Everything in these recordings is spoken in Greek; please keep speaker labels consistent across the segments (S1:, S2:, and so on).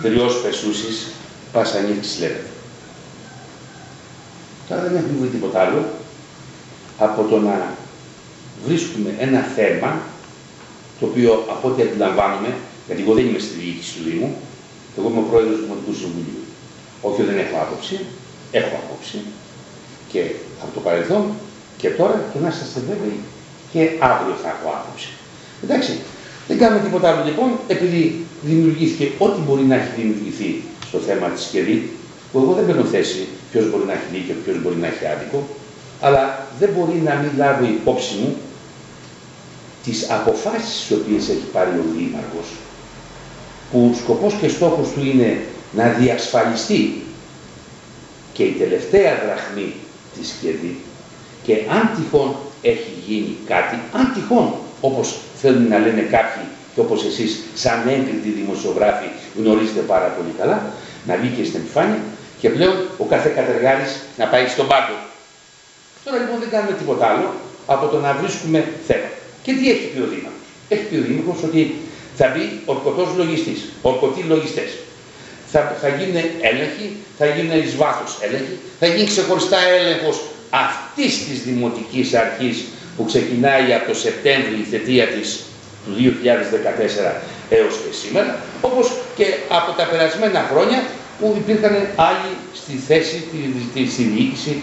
S1: τριός πεσούσεις, πασανίξ λέτε. Τώρα δεν έχουμε βρει τίποτα άλλο από το να βρίσκουμε ένα θέμα, το οποίο από ό,τι αντιλαμβάνομαι, γιατί εγώ δεν είμαι στη διοίκηση του Δήμου, εγώ είμαι ο πρόεδρος του Δημοτικού Συμβουλίου. Όχι, δεν έχω άποψη, έχω άποψη και από το παρελθόν και τώρα και να είστε βέβαιοι και αύριο θα έχω άποψη. Εντάξει, δεν κάνουμε τίποτα άλλο λοιπόν, επειδή δημιουργήθηκε ό,τι μπορεί να έχει δημιουργηθεί στο θέμα της ΚΕΔΗ, που εγώ δεν παίρνω θέση ποιος μπορεί να έχει δίκιο, ποιος μπορεί να έχει άδικο, αλλά δεν μπορεί να μην λάβω υπόψη μου τις αποφάσεις τις οποίες έχει πάρει ο Δήμαρχος, που σκοπός και στόχος του είναι να διασφαλιστεί και η τελευταία δραχμή της ΚΕΔΗ και αν τυχόν έχει γίνει κάτι, αν τυχόν, όπως θέλουν να λένε κάποιοι και όπως εσείς σαν έγκριτοι δημοσιογράφοι γνωρίζετε πάρα πολύ καλά, να βγει και στην επιφάνεια και πλέον ο κάθε κατεργάρης να πάει στον πάγκο. Τώρα λοιπόν δεν κάνουμε τίποτα άλλο από το να βρίσκουμε θέμα. Και τι έχει πει ο Δήμαρχος? Έχει πει ο Δήμαρχος ότι θα μπει ορκωτός λογιστής, ορκωτοί λογιστές. Θα γίνουν έλεγχοι, θα γίνουν εις βάθος έλεγχοι, θα γίνει ξεχωριστά έλεγχος αυτής της δημοτικής αρχής που ξεκινάει από το Σεπτέμβριο η θετία της του 2014 έως και σήμερα, όπως και από τα περασμένα χρόνια που υπήρχαν άλλοι στη θέση, στη διοίκηση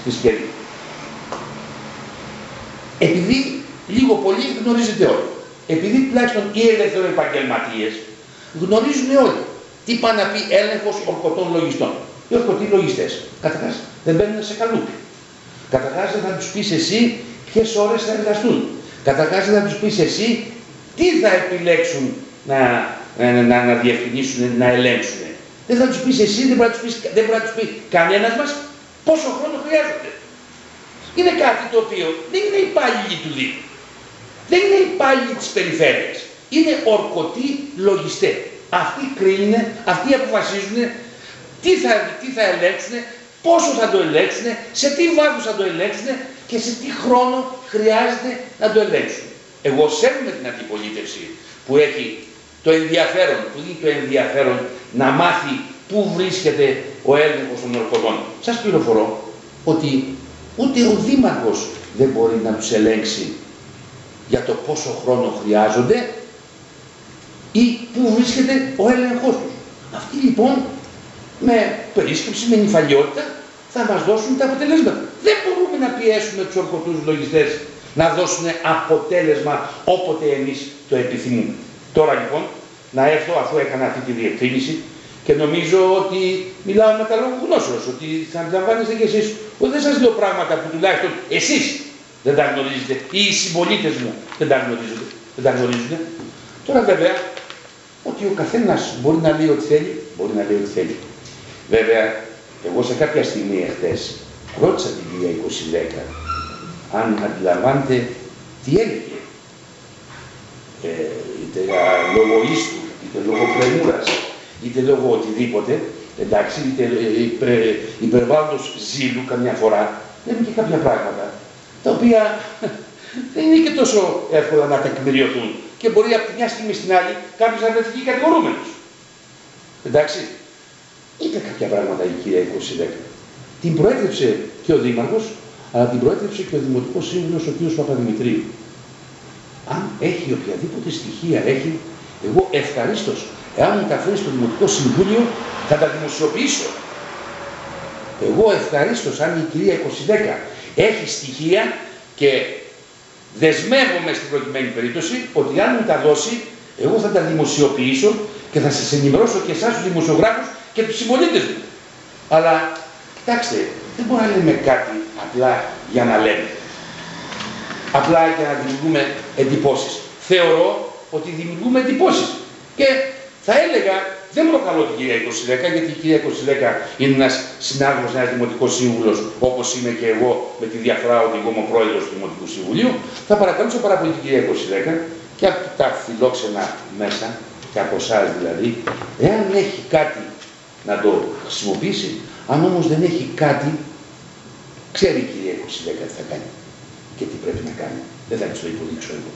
S1: της ΚΕΔΗ. Επειδή λίγο πολύ γνωρίζετε όλοι, επειδή τουλάχιστον οι ελευθεροεπαγγελματίες γνωρίζουν όλοι τι πάει να πει έλεγχος ορκωτών λογιστών. Οι ορκωτοί λογιστές, καταρχάς, δεν μπαίνουν σε καλούπι. Καταρχάς δεν θα τους πεις εσύ ποιες ώρες θα εργαστούν. Καταρχάς δεν θα τους πεις εσύ τι θα επιλέξουν να διευθυνήσουν, να ελέγξουν. Δεν θα τους πεις εσύ, δεν μπορεί να τους πει κανένας μας πόσο χρόνο χρειάζονται. Είναι κάτι το οποίο δεν είναι υπάλληλοι του Δήμου. Δεν είναι υπάλληλοι της περιφέρειας. Είναι ορκωτοί λογιστές. Αυτοί κρίνουν, αυτοί αποφασίζουν τι θα ελέγξουν, πόσο θα το ελέγξουν, σε τι βάθος θα το ελέγξουν και σε τι χρόνο χρειάζεται να το ελέγξουν. Εγώ σέβομαι την αντιπολίτευση που έχει το ενδιαφέρον, που δίνει το ενδιαφέρον να μάθει πού βρίσκεται ο έλεγχος των ορκωτών. Σας πληροφορώ ότι ούτε ο Δήμαρχος δεν μπορεί να τους ελέγξει για το πόσο χρόνο χρειάζονται ή πού βρίσκεται ο έλεγχος τους. Αυτοί λοιπόν με περίσκεψη, με νυφαλιότητα θα μας δώσουν τα αποτελέσματα. Δεν μπορούμε να πιέσουμε τους ορκωτούς λογιστές να δώσουν αποτέλεσμα όποτε εμείς το επιθυμούμε. Τώρα λοιπόν να έρθω, αφού έκανα αυτή τη διευκρίνηση και νομίζω ότι μιλάω με τα λόγω γνώσεως, ότι θα αντιλαμβάνεστε και εσείς ότι δεν σας λέω πράγματα που τουλάχιστον εσείς δεν τα γνωρίζετε ή οι συμπολίτες μου δεν τα γνωρίζουν. Τώρα βέβαια ότι ο καθένας μπορεί να λέει ό,τι θέλει, Βέβαια, εγώ σε κάποια στιγμή εχθές ρώτησα την κυρία 2010 αν αντιλαμβάνεται τι έλεγε. Είτε λόγω ίστου, είτε λόγω πρεμούρας, είτε λόγω οτιδήποτε, εντάξει, είτε υπερβάλλοντος ζήλου καμιά φορά, λέμε και κάποια πράγματα, τα οποία δεν είναι και τόσο εύκολα να τεκμηριωθούν και μπορεί από τη μια στιγμή στην άλλη κάποιος να βρεθεί κατηγορούμενος. Εντάξει, είπε κάποια πράγματα η κυρία 2010. Την προέτρεψε και ο Δήμαρχος, αλλά την προέτρεψε και ο Δημοτικός Σύμβουλος, ο κ. Παπαδημητρίου. Αν έχει οποιαδήποτε στοιχεία έχει, εγώ ευχαρίστως, εάν μου τα φέρει στο Δημοτικό Συμβούλιο, θα τα δημοσιοποιήσω. Εγώ ευχαρίστως, αν η κυρία 2010 έχει στοιχεία και δεσμεύομαι στην προκειμένη περίπτωση, ότι αν μου τα δώσει, εγώ θα τα δημοσιοποιήσω και θα σας ενημερώσω και εσάς τους δημοσιογράφους και τους συμπολίτες μου. Αλλά, κοιτάξτε, δεν μπορούμε να λέμε κάτι απλά για να λέμε. Απλά για να δημιουργούμε εντυπώσεις. Θεωρώ ότι δημιουργούμε εντυπώσεις. Και θα έλεγα, δεν προκαλώ την κυρία 2010, γιατί η κυρία 2010 είναι ένας συνάδελφος, ένας δημοτικός σύμβουλος, όπως είμαι και εγώ, με τη διαφορά ότι εγώ είμαι ο πρόεδρος του Δημοτικού Συμβουλίου. Θα παρακαλούσα πάρα πολύ την κυρία 2010 και από τα φιλόξενα μέσα, και από εσάς δηλαδή, εάν έχει κάτι να το χρησιμοποιήσει, αν όμως δεν έχει κάτι, ξέρει η κυρία 2010 τι θα κάνει και τι πρέπει να κάνει. Δεν θα της το υποδείξω εγώ.